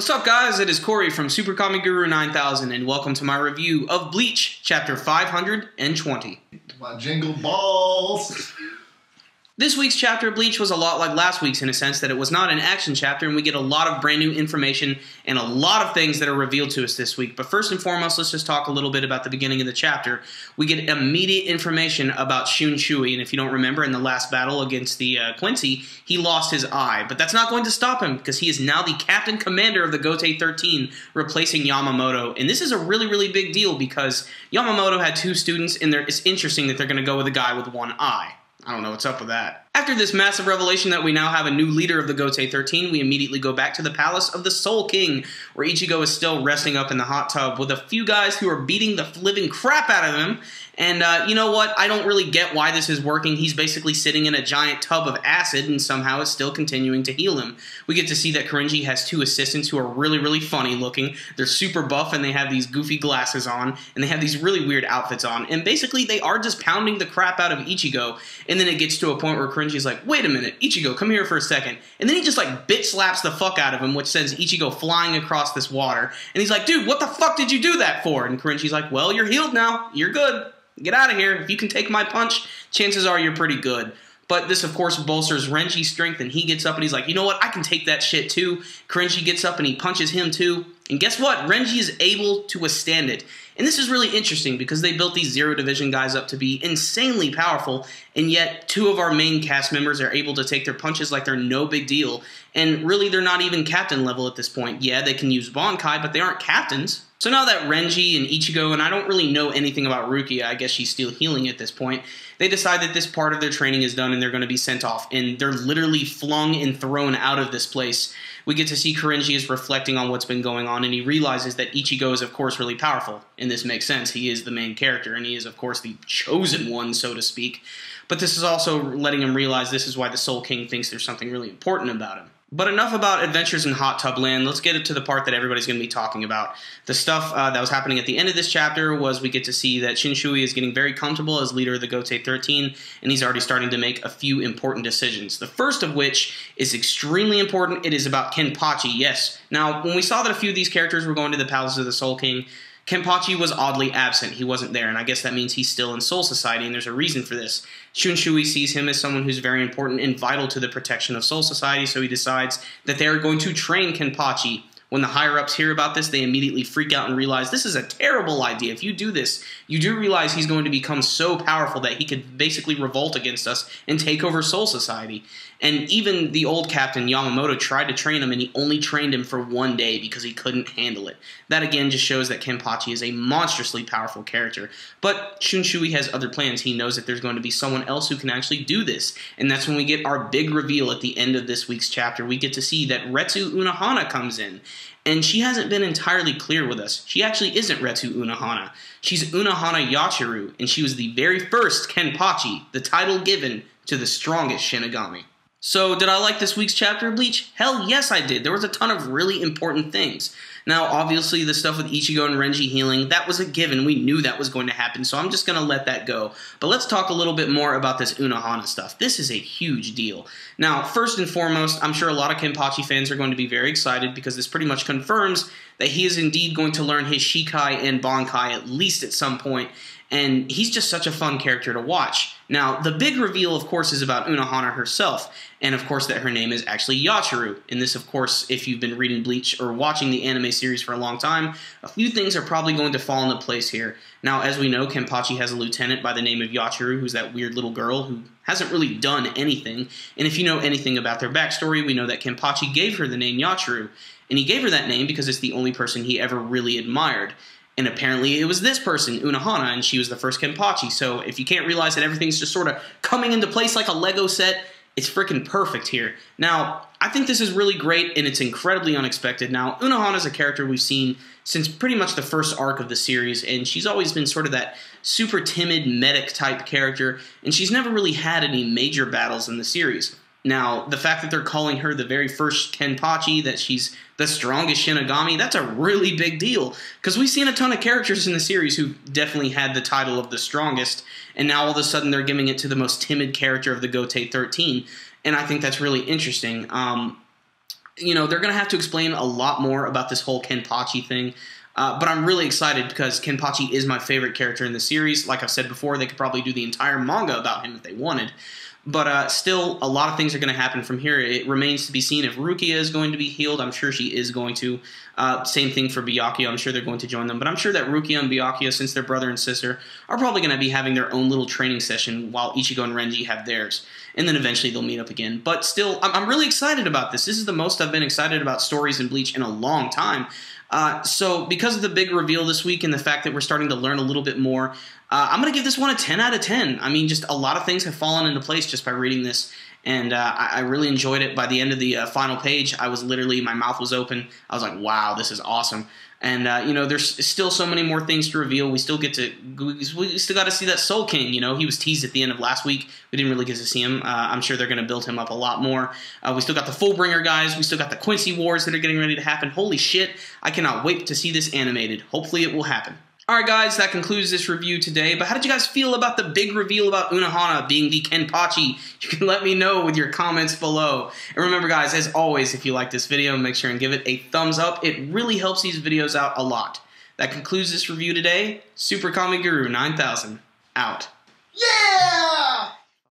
What's up, guys? It is Corey from SuperKamiGuru9000, and welcome to my review of Bleach, Chapter 520. My jingle balls! This week's chapter of Bleach was a lot like last week's in a sense that it was not an action chapter, and we get a lot of brand new information and a lot of things that are revealed to us this week. But first and foremost, let's just talk a little bit about the beginning of the chapter. We get immediate information about Shunshui, and if you don't remember, in the last battle against the Quincy, he lost his eye. But that's not going to stop him, because he is now the Captain Commander of the Gote 13, replacing Yamamoto. And this is a really, really big deal, because Yamamoto had two students, and it's interesting that they're going to go with a guy with one eye. I don't know what's up with that. After this massive revelation that we now have a new leader of the Gote 13, we immediately go back to the palace of the Soul King, where Ichigo is still resting up in the hot tub with a few guys who are beating the living crap out of him. And you know what? I don't really get why this is working. He's basically sitting in a giant tub of acid, and somehow it's still continuing to heal him. We get to see that Korinji has two assistants who are really, really funny looking. They're super buff, and they have these goofy glasses on, and they have these really weird outfits on. And basically, they are just pounding the crap out of Ichigo. And then it gets to a point where Korinji's like, wait a minute, Ichigo, come here for a second. And then he just like bitch slaps the fuck out of him, which sends Ichigo flying across this water. And he's like, dude, what the fuck did you do that for? And Korinji's like, well, you're healed now. You're good. Get out of here. If you can take my punch, chances are you're pretty good. But this, of course, bolsters Renji's strength, and he gets up and he's like, you know what, I can take that shit too. Korinji gets up and he punches him too. And guess what? Renji is able to withstand it. And this is really interesting because they built these Zero Division guys up to be insanely powerful, and yet two of our main cast members are able to take their punches like they're no big deal. And really, they're not even captain level at this point. Yeah, they can use Bankai, but they aren't captains. So now that Renji and Ichigo, and I don't really know anything about Rukia, I guess she's still healing at this point, they decide that this part of their training is done and they're going to be sent off. And they're literally flung and thrown out of this place. We get to see Korinji is reflecting on what's been going on, and he realizes that Ichigo is, of course, really powerful. And this makes sense. He is the main character, and he is, of course, the chosen one, so to speak. But this is also letting him realize this is why the Soul King thinks there's something really important about him. But enough about adventures in Hot Tub Land. Let's get to the part that everybody's going to be talking about. The stuff that was happening at the end of this chapter was we get to see that Shunshui is getting very comfortable as leader of the Gote 13, and he's already starting to make a few important decisions. The first of which is extremely important. It is about Kenpachi, yes. Now, when we saw that a few of these characters were going to the Palace of the Soul King, Kenpachi was oddly absent. He wasn't there, and I guess that means he's still in Soul Society, and there's a reason for this. Shunshui sees him as someone who's very important and vital to the protection of Soul Society, so he decides that they are going to train Kenpachi. When the higher-ups hear about this, they immediately freak out and realize this is a terrible idea. If you do this, you do realize he's going to become so powerful that he could basically revolt against us and take over Soul Society. And even the old captain, Yamamoto, tried to train him, and he only trained him for one day because he couldn't handle it. That, again, just shows that Kenpachi is a monstrously powerful character. But Shunshui has other plans. He knows that there's going to be someone else who can actually do this. And that's when we get our big reveal at the end of this week's chapter. We get to see that Retsu Unohana comes in. And she hasn't been entirely clear with us. She actually isn't Retsu Unohana. She's Unohana Yachiru, and she was the very first Kenpachi, the title given to the strongest Shinigami. So, did I like this week's chapter of Bleach? Hell yes, I did. There was a ton of really important things. Now, obviously, the stuff with Ichigo and Renji healing, that was a given. We knew that was going to happen, so I'm just going to let that go. But let's talk a little bit more about this Unohana stuff. This is a huge deal. Now, first and foremost, I'm sure a lot of Kenpachi fans are going to be very excited because this pretty much confirms that he is indeed going to learn his Shikai and Bankai at least at some point. And he's just such a fun character to watch. Now, the big reveal, of course, is about Unohana herself, and of course that her name is actually Yachiru. And this, of course, if you've been reading Bleach or watching the anime series for a long time, a few things are probably going to fall into place here. Now, as we know, Kenpachi has a lieutenant by the name of Yachiru, who's that weird little girl who hasn't really done anything. And if you know anything about their backstory, we know that Kenpachi gave her the name Yachiru. And he gave her that name because it's the only person he ever really admired. And apparently it was this person, Unohana, and she was the first Kenpachi. So if you can't realize that everything's just sort of coming into place like a Lego set, it's freaking perfect here. Now, I think this is really great, and it's incredibly unexpected. Now, Unohana is a character we've seen since pretty much the first arc of the series, and she's always been sort of that super timid medic-type character, and she's never really had any major battles in the series. Now, the fact that they're calling her the very first Kenpachi, that she's the strongest Shinigami, that's a really big deal. Because we've seen a ton of characters in the series who definitely had the title of the strongest, and now all of a sudden they're giving it to the most timid character of the Gote 13. And I think that's really interesting. you know, they're going to have to explain a lot more about this whole Kenpachi thing. But I'm really excited because Kenpachi is my favorite character in the series. Like I've said before, they could probably do the entire manga about him if they wanted. But still, a lot of things are going to happen from here. It remains to be seen if Rukia is going to be healed. I'm sure she is going to. Same thing for Byakuya. I'm sure they're going to join them. But I'm sure that Rukia and Byakuya, since they're brother and sister, are probably going to be having their own little training session while Ichigo and Renji have theirs. And then eventually they'll meet up again. But still, I'm really excited about this. This is the most I've been excited about stories in Bleach in a long time. So because of the big reveal this week and the fact that we're starting to learn a little bit more, I'm going to give this one a 10 out of 10. I mean, just a lot of things have fallen into place just by reading this, and I really enjoyed it. By the end of the final page, I was literally, my mouth was open. I was like, wow, this is awesome. And, you know, there's still so many more things to reveal. We still got to see that Soul King. You know, he was teased at the end of last week. We didn't really get to see him. I'm sure they're going to build him up a lot more. We still got the Fullbringer guys. We still got the Quincy Wars that are getting ready to happen. Holy shit, I cannot wait to see this animated. Hopefully it will happen. Alright guys, that concludes this review today, but how did you guys feel about the big reveal about Unohana being the Kenpachi? You can let me know with your comments below. And remember guys, as always, if you like this video, make sure and give it a thumbs up. It really helps these videos out a lot. That concludes this review today. SuperKamiGuru9000, out. Yeah!